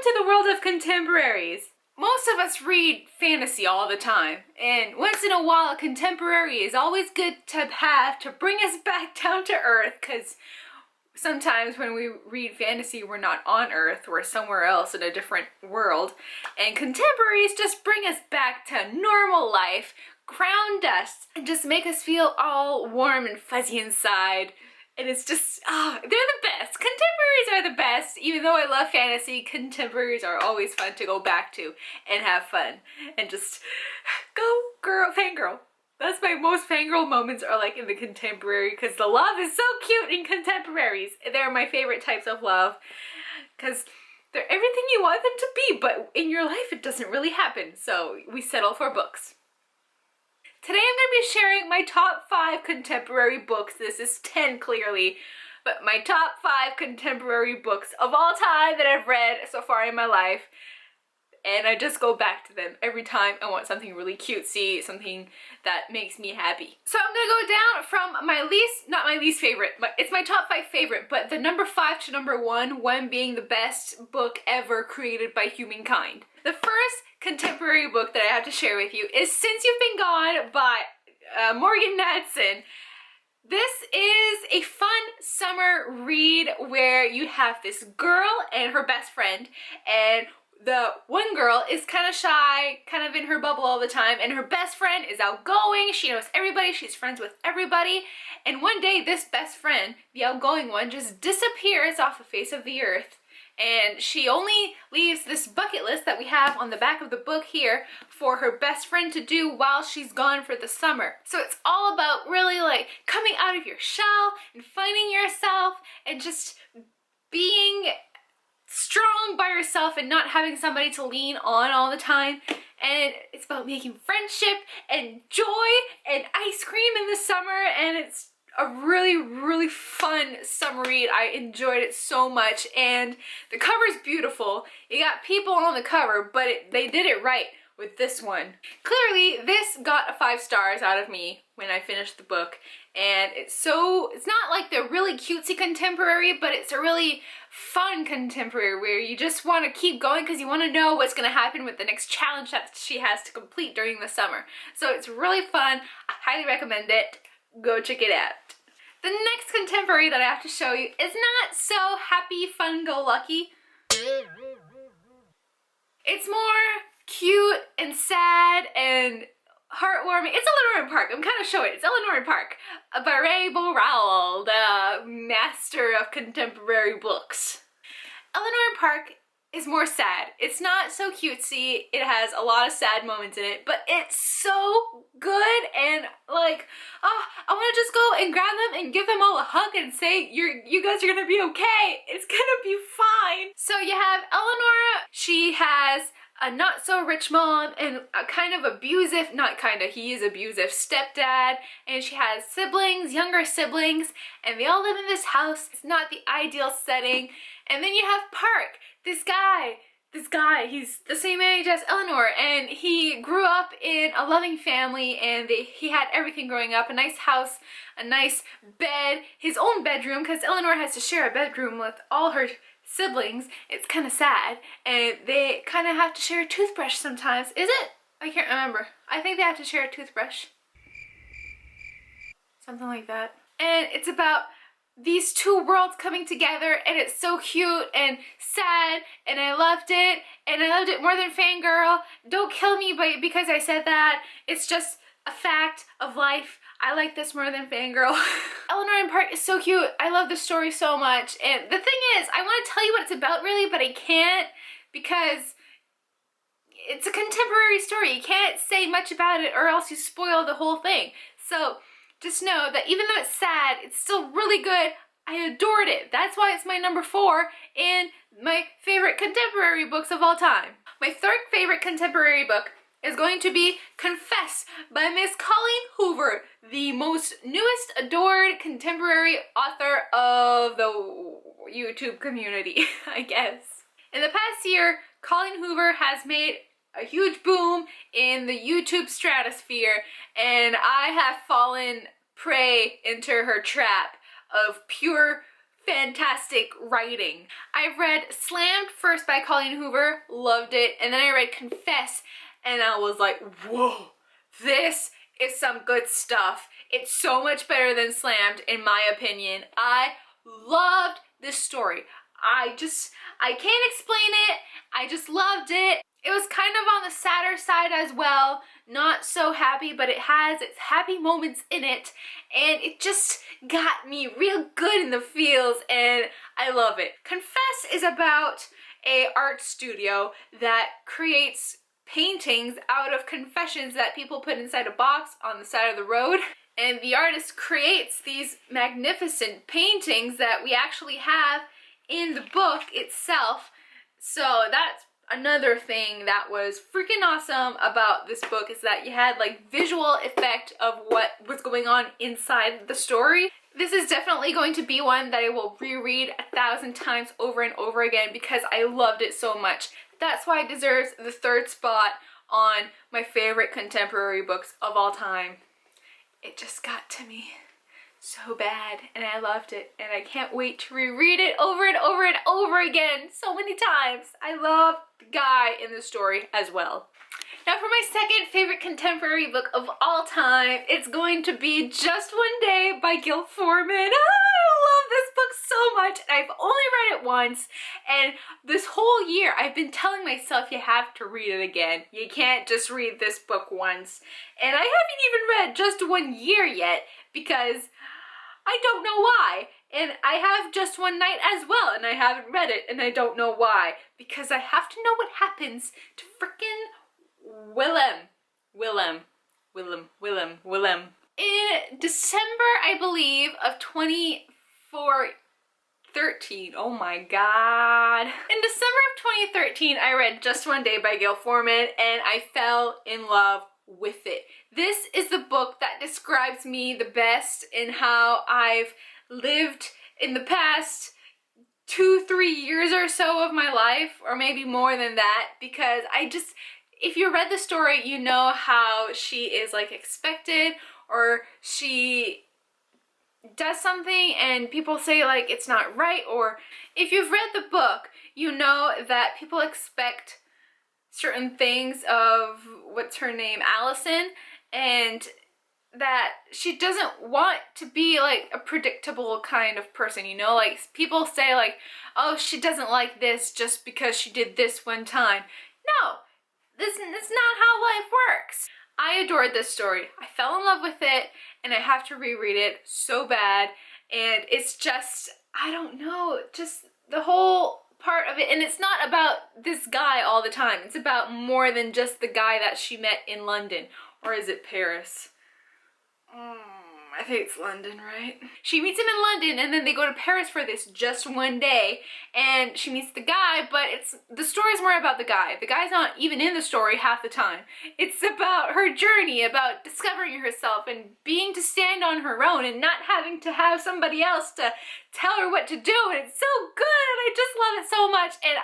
to the world of contemporaries. Most of us read fantasy all the time, and once in a while a contemporary is always good to have to bring us back down to earth, because sometimes when we read fantasy we're not on earth, we're somewhere else in a different world, and contemporaries just bring us back to normal life, ground us, and just make us feel all warm and fuzzy inside. And it's just, they're the best. Contemporaries are the best. Even though I love fantasy, contemporaries are always fun to go back to and have fun. And just go girl, fangirl. That's my most fangirl moments are like in the contemporary, because the love is so cute in contemporaries. They're my favorite types of love, because they're everything you want them to be, but in your life it doesn't really happen. So we settle for books. Today I'm going to be sharing my top 5 contemporary books. This is 10 clearly, but my top 5 contemporary books of all time that I've read so far in my life. And I just go back to them every time I want something really cutesy, something that makes me happy. So I'm going to go down from my least, not my least favorite, it's my top 5 favorite, but the number 5 to number 1, one being the best book ever created by humankind. The first contemporary book that I have to share with you is Since You've Been Gone by Morgan Nadson. This is a fun summer read where you have this girl and her best friend, and the one girl is kind of shy, kind of in her bubble all the time, and her best friend is outgoing, she knows everybody, she's friends with everybody, and one day this best friend, the outgoing one, just disappears off the face of the earth. And she only leaves this bucket list that we have on the back of the book here for her best friend to do while she's gone for the summer. So it's all about really like coming out of your shell and finding yourself and just being strong by yourself and not having somebody to lean on all the time. And it's about making friendship and joy and ice cream in the summer, and it's a really, really fun summer read. I enjoyed it so much, and the cover's beautiful. You got people on the cover, but they did it right with this one. Clearly, this got a 5 stars out of me when I finished the book, and it's not like the really cutesy contemporary, but it's a really fun contemporary where you just want to keep going because you want to know what's going to happen with the next challenge that she has to complete during the summer. So it's really fun. I highly recommend it. Go check it out. The next contemporary that I have to show you is not so happy, fun-go-lucky. It's more cute and sad and heartwarming. It's Eleanor Park. I'm kind of showing it. It's Eleanor Park by Ray Burrell, the master of contemporary books. Eleanor Park is more sad. It's not so cutesy. It has a lot of sad moments in it, but it's so good, and like, I want to just go and grab them and give them all a hug and say, you guys are gonna be okay. It's gonna be fine. So you have Eleanor. She has a not so rich mom and a kind of abusive, he is abusive stepdad, and she has siblings, younger siblings, and they all live in this house. It's not the ideal setting. And then you have Park, this guy, he's the same age as Eleanor, and he grew up in a loving family, and he had everything growing up, a nice house, a nice bed, his own bedroom, because Eleanor has to share a bedroom with all her siblings. It's kind of sad, and they kind of have to share a toothbrush sometimes. Is it? I can't remember. I think they have to share a toothbrush. Something like that. And it's about these two worlds coming together, and it's so cute and sad, and I loved it, and I loved it more than Fangirl. Don't kill me because I said that. It's just a fact of life. I like this more than Fangirl. Eleanor and Park is so cute. I love the story so much, and the thing is, I want to tell you what it's about really, but I can't because it's a contemporary story. You can't say much about it or else you spoil the whole thing. So just know that even though it's sad, it's still really good. I adored it. That's why it's my number 4 in my favorite contemporary books of all time. My third favorite contemporary book is going to be Confess by Miss Colleen Hoover, the most newest adored contemporary author of the YouTube community, I guess. In the past year, Colleen Hoover has made a huge boom in the YouTube stratosphere, and I have fallen prey into her trap of pure fantastic writing. I read Slammed first by Colleen Hoover, loved it, and then I read Confess, and I was like, whoa, this is some good stuff. It's so much better than Slammed, in my opinion. I loved this story. I can't explain it. I just loved it. It was kind of on the sadder side as well. Not so happy, but it has its happy moments in it. And it just got me real good in the feels, and I love it. Confess is about a art studio that creates paintings out of confessions that people put inside a box on the side of the road. And the artist creates these magnificent paintings that we actually have in the book itself. So that's another thing that was freaking awesome about this book, is that you had like visual effect of what was going on inside the story. This is definitely going to be one that I will reread 1,000 times over and over again because I loved it so much. That's why it deserves the 3rd spot on my favorite contemporary books of all time. It just got to me so bad, and I loved it, and I can't wait to reread it over and over and over again so many times. I love the guy in the story as well. Now for my second favorite contemporary book of all time, it's going to be Just One Day by Gil Forman. I love this book so much. I've only read it once, and this whole year I've been telling myself you have to read it again. You can't just read this book once. And I haven't even read Just One Year yet because I don't know why. And I have Just One Night as well, and I haven't read it, and I don't know why. Because I have to know what happens to frickin' Willem. In December, I believe, of 2013. Oh my god. In December of 2013, I read Just One Day by Gil Forman, and I fell in love with it. This is the book that describes me the best in how I've lived in the past 2-3 years or so of my life, or maybe more than that, because if you read the story, you know how she is like expected, or she does something and people say like it's not right, or if you've read the book, you know that people expect certain things of, what's her name, Allison, and that she doesn't want to be like a predictable kind of person, you know? Like people say like, oh, she doesn't like this just because she did this one time. No, that's not how life works. I adored this story. I fell in love with it, and I have to reread it so bad, and it's just, I don't know, just the whole part of it. And it's not about this guy all the time. It's about more than just the guy that she met in London. Or is it Paris? I think it's London, right? She meets him in London, and then they go to Paris for this just one day, and she meets the guy, but the story's more about the guy. The guy's not even in the story half the time. It's about her journey, about discovering herself and being to stand on her own and not having to have somebody else to tell her what to do, and it's so good, and I just love it so much, and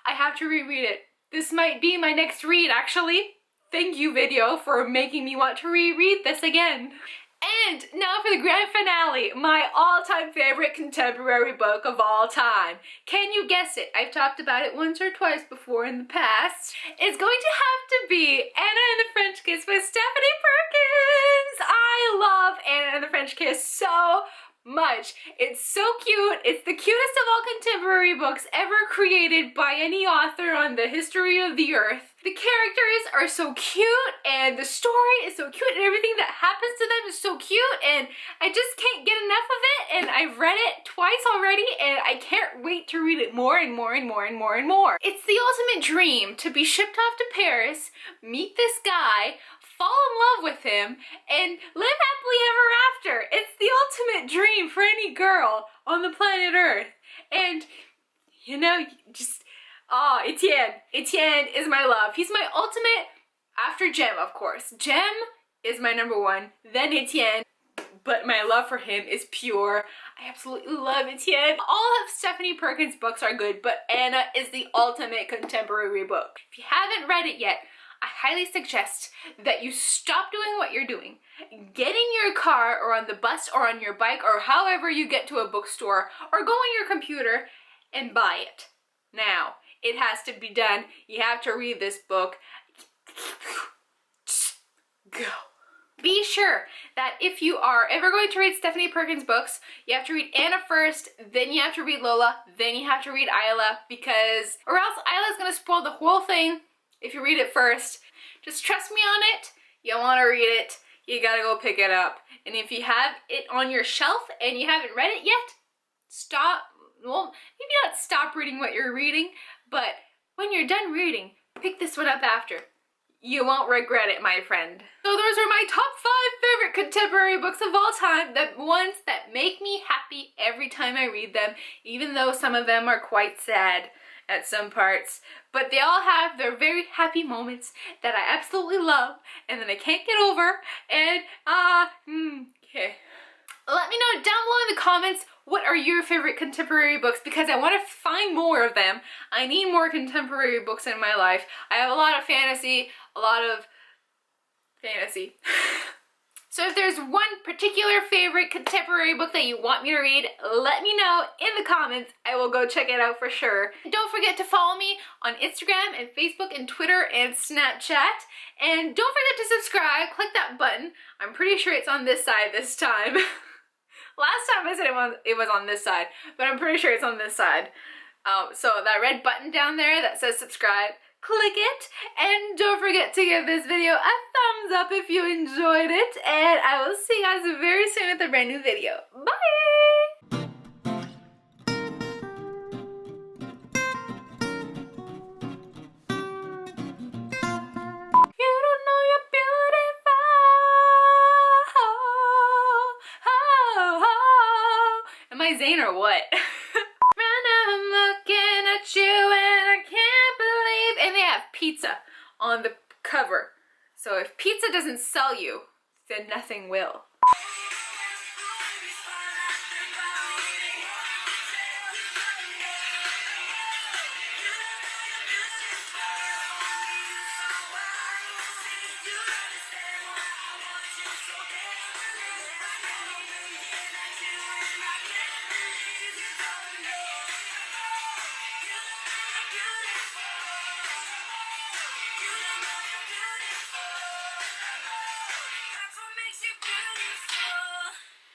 I have to reread it. This might be my next read, actually. Thank you, video, for making me want to reread this again. And now for the grand finale, my all-time favorite contemporary book of all time. Can you guess it? I've talked about it once or twice before in the past. It's going to have to be Anna and the French Kiss by Stephanie Perkins. I love Anna and the French Kiss so much. It's so cute. It's the cutest of all contemporary books ever created by any author on the history of the earth. The characters are so cute, and the story is so cute, and everything that happens to them is so cute, and I just can't get enough of it, and I've read it twice already, and I can't wait to read it more and more and more and more and more. It's the ultimate dream to be shipped off to Paris, meet this guy, fall in love with him, and live happily ever after. It's the ultimate dream for any girl on the planet Earth. And, you know, just, oh, Etienne. Etienne is my love. He's my ultimate, after Jem, of course. Jem is my number one, then Etienne, but my love for him is pure. I absolutely love Etienne. All of Stephanie Perkins' books are good, but Anna is the ultimate contemporary book. If you haven't read it yet, I highly suggest that you stop doing what you're doing. Get in your car or on the bus or on your bike or however you get to a bookstore, or go on your computer and buy it. Now, it has to be done. You have to read this book. Go. Be sure that if you are ever going to read Stephanie Perkins books, you have to read Anna first, then you have to read Lola, then you have to read Isla, because, or else Isla's gonna spoil the whole thing if you read it first. Just trust me on it. You want to read it, you gotta go pick it up. And if you have it on your shelf and you haven't read it yet, stop, well, maybe not stop reading what you're reading, but when you're done reading, pick this one up after. You won't regret it, my friend. So those are my top 5 favorite contemporary books of all time, the ones that make me happy every time I read them, even though some of them are quite sad at some parts. But they all have their very happy moments that I absolutely love and that I can't get over. And, okay. Let me know down below in the comments, what are your favorite contemporary books, because I want to find more of them. I need more contemporary books in my life. I have a lot of fantasy, So if there's one particular favorite contemporary book that you want me to read, let me know in the comments. I will go check it out for sure. Don't forget to follow me on Instagram and Facebook and Twitter and Snapchat. And don't forget to subscribe. Click that button. I'm pretty sure it's on this side this time. Last time I said it was on this side, but I'm pretty sure it's on this side. So that red button down there that says subscribe, click it, and don't forget to give this video a thumbs up if you enjoyed it, and I will see you guys very soon with a brand new video. Bye! You don't know you're beautiful. Am I Zayn or what? Right now I'm looking at you and I can't believe, and they have pizza on the cover. So if pizza doesn't sell you, then nothing will.